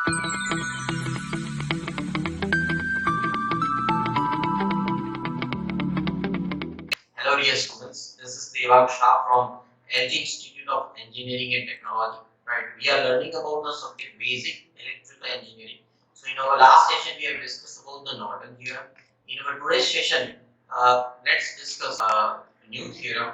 Hello dear students, this is Devang Shah from LG Institute of Engineering and Technology. Right, we are learning about the subject basic electrical engineering. So in our last session we have discussed about the Norton theorem. In our today's session, let's discuss a new theorem.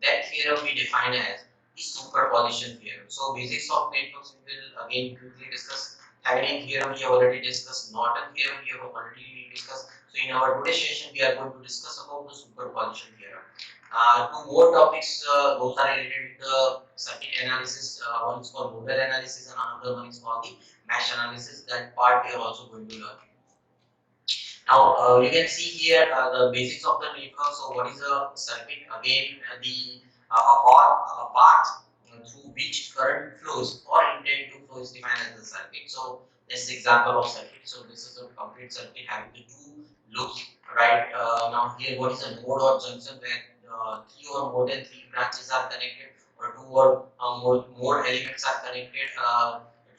That theorem we define as the superposition theorem. So basics of networks we will again quickly discuss. Thevenin theorem we have already discussed. Norton theorem we have already discussed. So in our today's session, we are going to discuss about the superposition theorem. Two more topics, those are related to the circuit analysis. One is called nodal analysis, and another one is called the mesh analysis. That part we are also going to learn. Now you can see here the basics of the network. So what is a circuit? Again, the path through which current flows or intend to flow is defined as the circuit. So this is example of circuit. So this is a complete circuit having the two loops, right? Now here, what is a node or junction where three or more than three branches are connected, or two or more elements are connected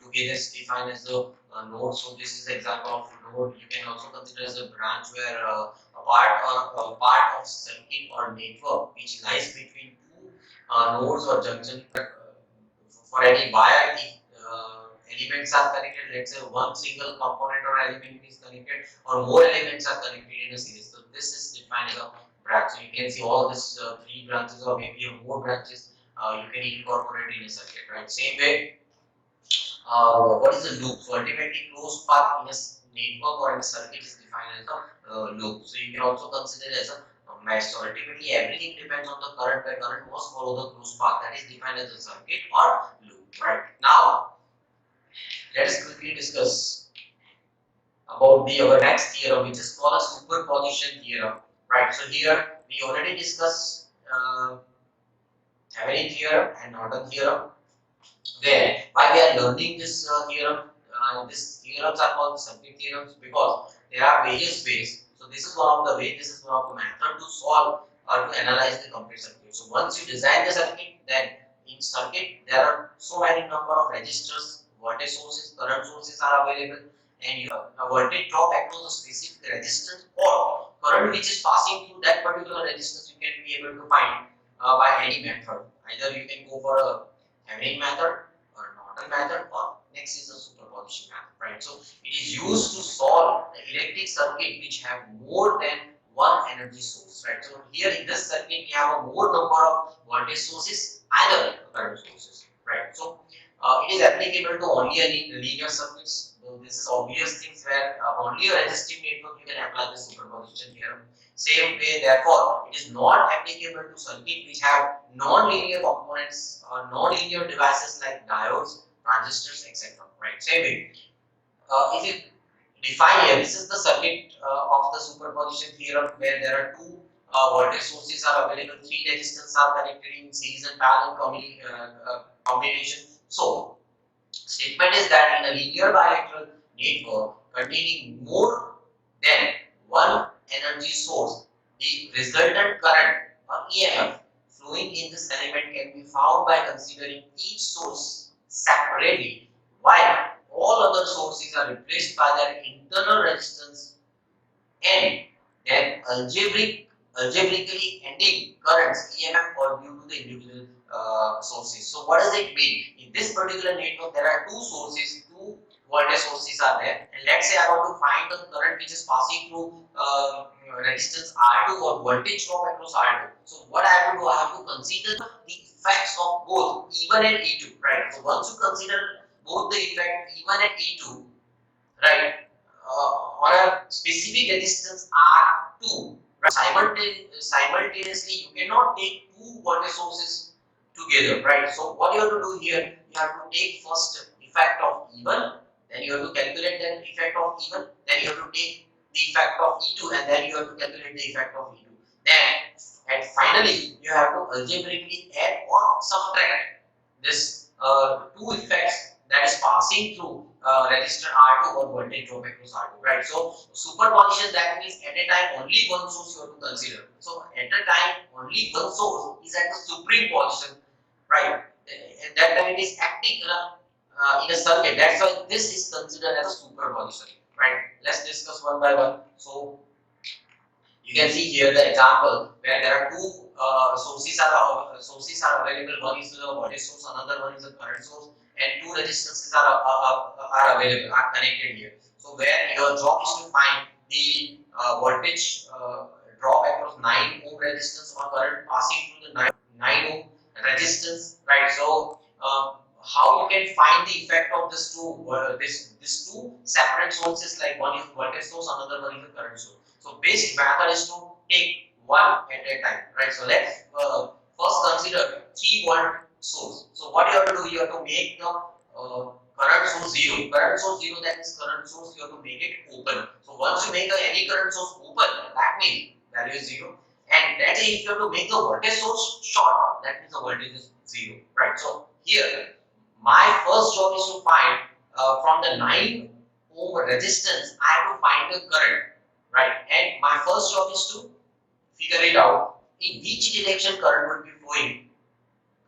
together is defined as the node. So this is example of node. You can also consider as a branch where a part of circuit or network which lies between two nodes or junction. For any wire, if elements are connected, let's say one single component or element is connected, or more elements are connected in a series. So this is defined as a branch. So you can see all these three branches or maybe more branches you can incorporate in a circuit, right? Same way, what is a loop? So ultimately, closed path in a network or in a circuit is defined as a loop. So you can also consider it as a mesh. So ultimately, everything depends on the current. Where current must follow the closed path, that is defined as a circuit or loop. Right now, let us quickly discuss about the our next theorem, which is called a superposition theorem. Right. So here we already discussed Thevenin theorem and Norton theorem. Where why we are learning this theorem? These theorems are called circuit theorems because there are various ways. So this is one of the way. This is one of the method to solve or to analyze the complete circuit. So once you design the circuit, then in circuit there are so many number of resistors, voltage sources, current sources are available, and you have a voltage drop across a specific resistance or current which is passing through that particular resistance. You can be able to find by any method. Either you can go for a Thevenin method or Norton method, or next is the superposition method, right? So it is used to solve the electric circuit which have more than one energy source, right? So here in this circuit we have a more number of voltage sources and current sources, right? So it is applicable to only a linear circuits. So this is obvious things where only a resistive network you can apply the superposition theorem. Same way, therefore, it is not applicable to circuit which have non-linear components or non-linear devices like diodes, transistors, etc. Right? Same way, if you define here, this is the circuit of the superposition theorem where there are two voltage sources are available, three resistors are connected in series and parallel combination. So, statement is that in a linear bilateral network containing more than one energy source, the resultant current or EMF flowing in this element can be found by considering each source separately, while all other sources are replaced by their internal resistance and then algebraically ending currents EMF or due to the individual sources. So what does it mean? In this particular network, there are two sources, two voltage sources are there, and let's say I want to find the current which is passing through resistance R2 or voltage drop across R2. So what I have to do, I have to consider the effects of both E1 and E2, right? So once you consider both the effect E1 and E2, right, on a specific resistance R2, right? Simultaneously you cannot take two voltage sources together, right? So what you have to do here, you have to take first effect of E1, then you have to calculate the effect of E1, then you have to take the effect of E2, and then you have to calculate the effect of E2. Then and finally you have to algebraically add or subtract this two effects that is passing through resistor R2 or voltage drop across R2, right? So superposition, that means at a time only one source you have to consider. So at a time only one source is at the supreme position, right? At that time it is acting in a circuit. That's why this is considered as a superposition, right? Let's discuss one by one. So you can see here the example where there are two sources are available. One is the voltage source, another one is a current source, and two resistances are available, are connected here. So where your job is to find the voltage drop across 9 ohm resistance or current passing through the 9 ohm resistance, right? So how you can find the effect of this two separate sources, like one is voltage source, another one is a current source. So basic method is to take one at a time, right? So let's first consider 3-volt source. So what you have to do, you have to make the current source zero. Current source zero, that is current source, you have to make it open. So once you make any current source open, that means value is zero. And that is, if you have to make the voltage source short, that means the voltage is zero, right? So here, my first job is to find from the 9 ohm resistance, I have to find the current, right? And my first job is to figure it out in which direction current would be flowing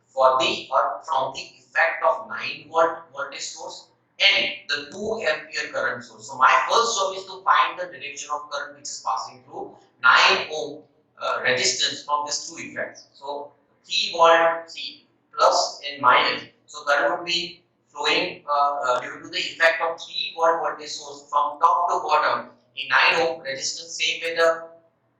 for the or from the effect of 9-volt voltage source and the 2 ampere current source. So my first job is to find the direction of current which is passing through 9 ohm resistance from these two effects. So 3-volt C plus and minus. So current would be flowing due to the effect of 3-volt voltage source from top to bottom in 9 ohm resistance. Same with the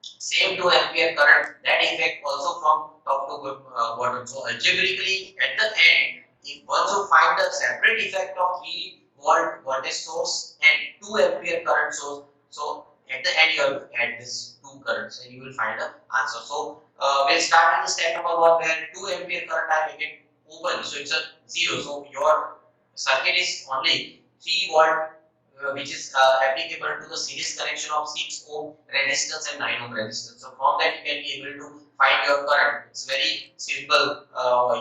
same 2 ampere current, that effect also from top to bottom. So algebraically at the end, if once you find the separate effect of 3-volt voltage source and 2 ampere current source, so at the end you have to add this two currents and you will find the answer. So we'll start with the step number 1 where 2 ampere current I make it open, so it's a 0. So your circuit is only 3-volt which is applicable to the series connection of 6 ohm resistance and 9 ohm resistance. So from that you can be able to find your current. It's very simple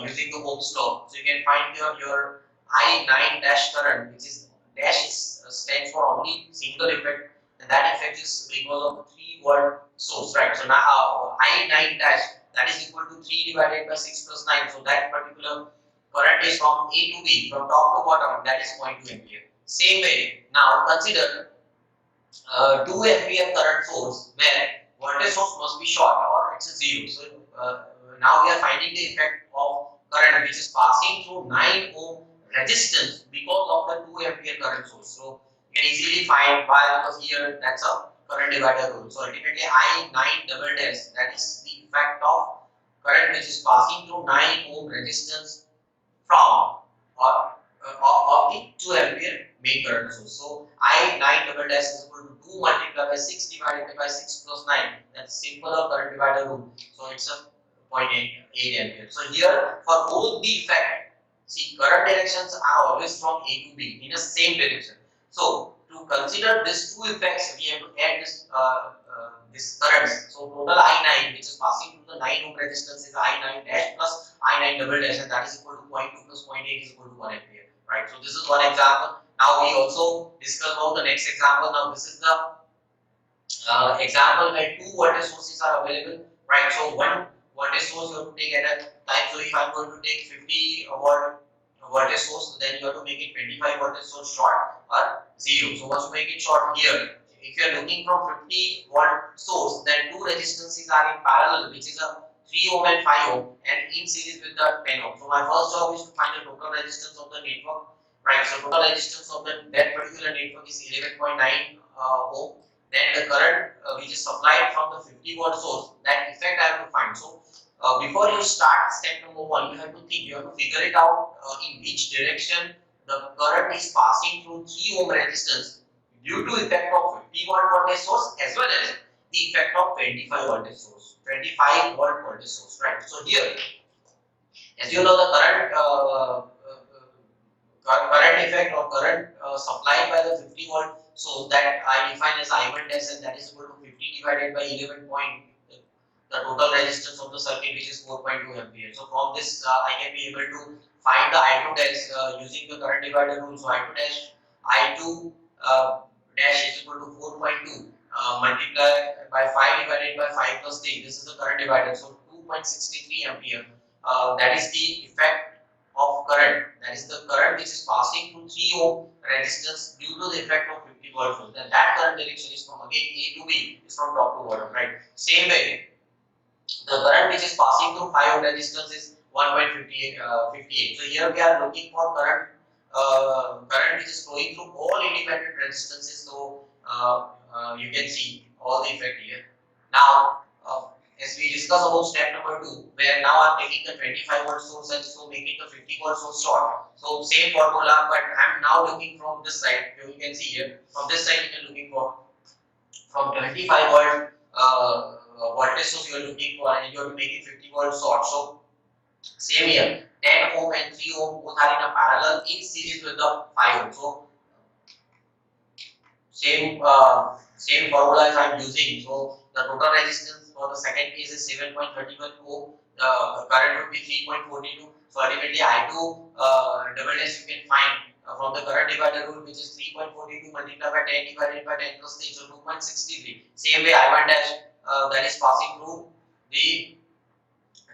using the Ohm's law. So you can find your I9 dash current, which is dash stands for only single effect, and that effect is because of the 3-volt source, right? So now I9 dash, that is equal to 3 divided by 6 plus 9. So that particular current is from A to B, from top to bottom, that is 0.2 ampere. Same way, now consider 2 ampere current source where voltage source must be short or it's a 0. So now we are finding the effect of current which is passing through 9 ohm resistance because of the 2 ampere current source. So you can easily find why, because here that's a current divider rule. So ultimately I9 double dash, that is the effect of current which is passing through 9 ohm resistance from or of the 2 ampere main current source. So I9 double dash is equal to 2 multiplied by 6 divided by 6 plus 9. That's simple current divider rule. So it's a 0.8 ampere. So here for both the effect, see current directions are always from A to B in the same direction. So to consider these two effects, we have to add this currents. So total I9 which is passing through the 9 ohm resistance is I9 dash plus I9 double dash, and that is equal to 0.2 plus 0.8 is equal to 1 ampere. Right, so this is one example. Now we also discuss about the next example. Now this is the example where 2 voltage sources are available. Right, so one voltage source you have to take at a time. So if I'm going to take 50 volt voltage source, then you have to make it 25 voltage source short or 0. So once you make it short here, if you are looking from 50 volt source, then two resistances are in parallel, which is a 3 ohm and 5 ohm, and in series with the 10 ohm. So my first job is to find the total resistance of the network, right? So total resistance of that particular network is 11.9 ohm. Then the current which is supplied from the 50 volt source, that effect I have to find. So before you start step number 1, you have to think, you have to figure it out in which direction the current is passing through 3 ohm resistance due to effect of 50 volt voltage source as well as the effect of 25 voltage source, 25 volt voltage source, right? So here, as you know, the current effect or current supplied by the 50 volt source, that I define as I1 dash, and that is equal to 50 divided by 11 point the total resistance of the circuit, which is 4.2 ampere. So from this I can be able to find the I2 dash using the current divider rule. So I2 dash is equal to 4.2 multiplied by 5 divided by 5 plus 3. This is the current divider. So 2.63 ampere. That is the effect of current, that is the current which is passing through 3 ohm resistance due to the effect of 50 volt source, then that current direction is from again A to B, is from top to bottom, right? Same way, the current which is passing through 5 ohm resistance is 1.58. So here we are looking for current which is flowing through all independent resistances. So you can see all the effect here. Now, as we discuss about step number 2, where now I am taking the 25 volt source and so making the 50 volt source short. So same formula, but I am now looking from this side. You can see here from this side you can looking for from 25 volt voltage source you are looking for, and you are making 50 volt short. So same here, 10 ohm and 3 ohm both are in a parallel in series with the 5 ohm. So same formula I am using. So the total resistance for the second case is 7.31 ohm. The current would be 3.42. So ultimately I2 double dash you can find from the current divider rule, which is 3.42 multiplied by 10 divided by 10 plus 3, so 2.63. Same way I1 dash that is passing through the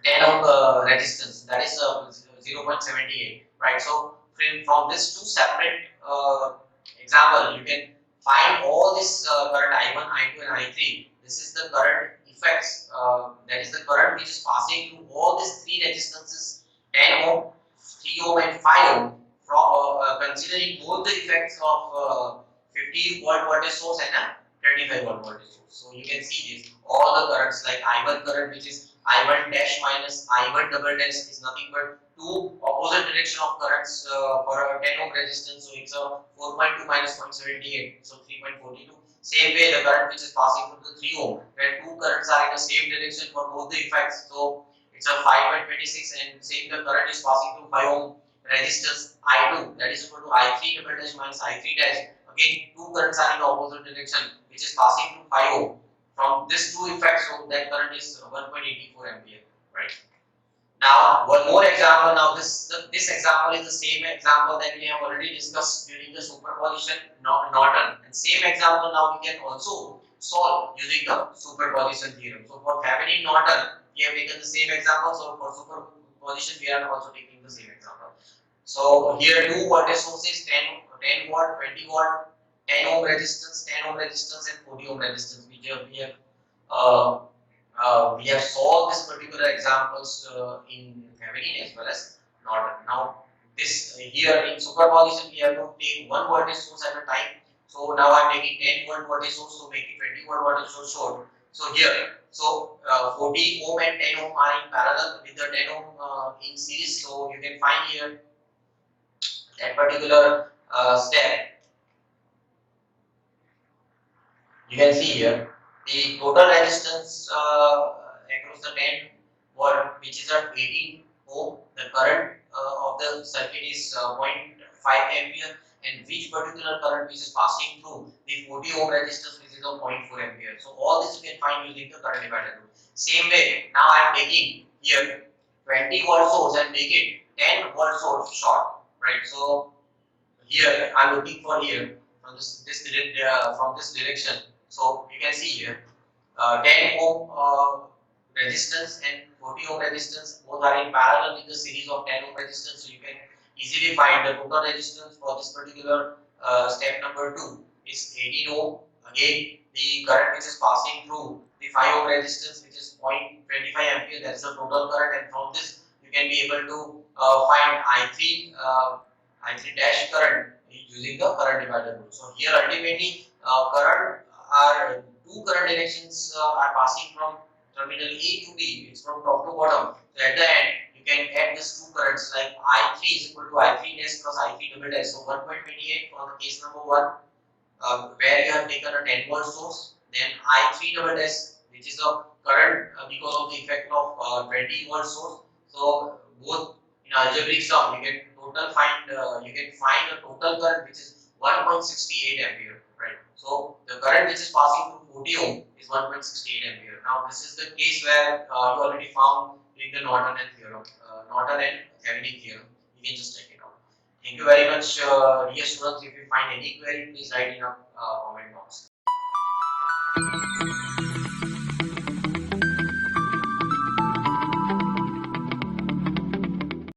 10 ohm resistance, that is 0.78, right? So from this two separate example, you can find all this current I1, I2 and I3. This is the current effects, that is the current which is passing through all these three resistances, 10 ohm, 3 ohm and 5 ohm, from considering both the effects of 50 volt voltage source and a 25 volt voltage source. So you can see this, all the currents like I1 current, which is I1 dash minus I1 double dash, is nothing but two opposite direction of currents for a 10 ohm resistance. So it's a 4.2 minus 0.78, so 3.42. Same way the current which is passing through the 3 ohm, where two currents are in the same direction for both the effects. So it's a 5.26, and same the current is passing through 5 ohm resistance I2, that is equal to I3 double dash minus I3 dash. Again, two currents are in the opposite direction, which is passing through 5 ohm. From this two effects, so that current is 1.84 ampere, right? Now, one more example. Now, this example is the same example that we have already discussed during the superposition Norton, and same example now we can also solve using the superposition theorem. So, for Thevenin Norton, we have taken the same example. So, for superposition, we are also taking the same example. So, here two voltage sources, 10 watt, 20 watt, 10 ohm resistance, 10 ohm resistance, and 40 ohm resistance. Uh, we have solved this particular examples in Thevenin as well as Norton. Now, this here in superposition, we have to take one voltage source at a time. So now I am taking 10 volt voltage source, so making 20 volt voltage source short. So here, 40 ohm and 10 ohm are in parallel with the 10 ohm in series. So you can find here that particular step. You can see here the total resistance across the 10 volt, which is at 18 ohm. The current of the circuit is 0.5 ampere, and which particular current which is passing through the 40 ohm resistance, which is of 0.4 ampere. So all this you can find using the current divider rule. Same way, now I am taking here 20 volt source and make it 10 volt source short, right? So here I am looking for here from from this direction. So you can see here 10 ohm resistance and 40 ohm resistance both are in parallel with the series of 10 ohm resistance. So you can easily find the total resistance for this particular step number 2 is 18 ohm. Again, the current which is passing through the 5 ohm resistance, which is 0.25 ampere, that's the total current, and from this you can be able to find I3 dash current using the current divider rule. So here ultimately current are two current directions are passing from terminal A to B. It's from top to bottom. So at the end you can add these two currents, like I3 is equal to I3 dash plus I3 double dash. So 1.28 for the case number 1, where you have taken a 10 volt source, then I3 double dash, which is the current because of the effect of 20 volt source. So both in algebraic sum you can find the total current, which is 1.68 ampere, right? So the current which is passing through 40 ohm is 1.68 ampere. Now this is the case where you already found in the Norton and Norton and Thevenin theorem. You can just check it out. Thank you very much, dear students. If you find any query, please write in a comment box.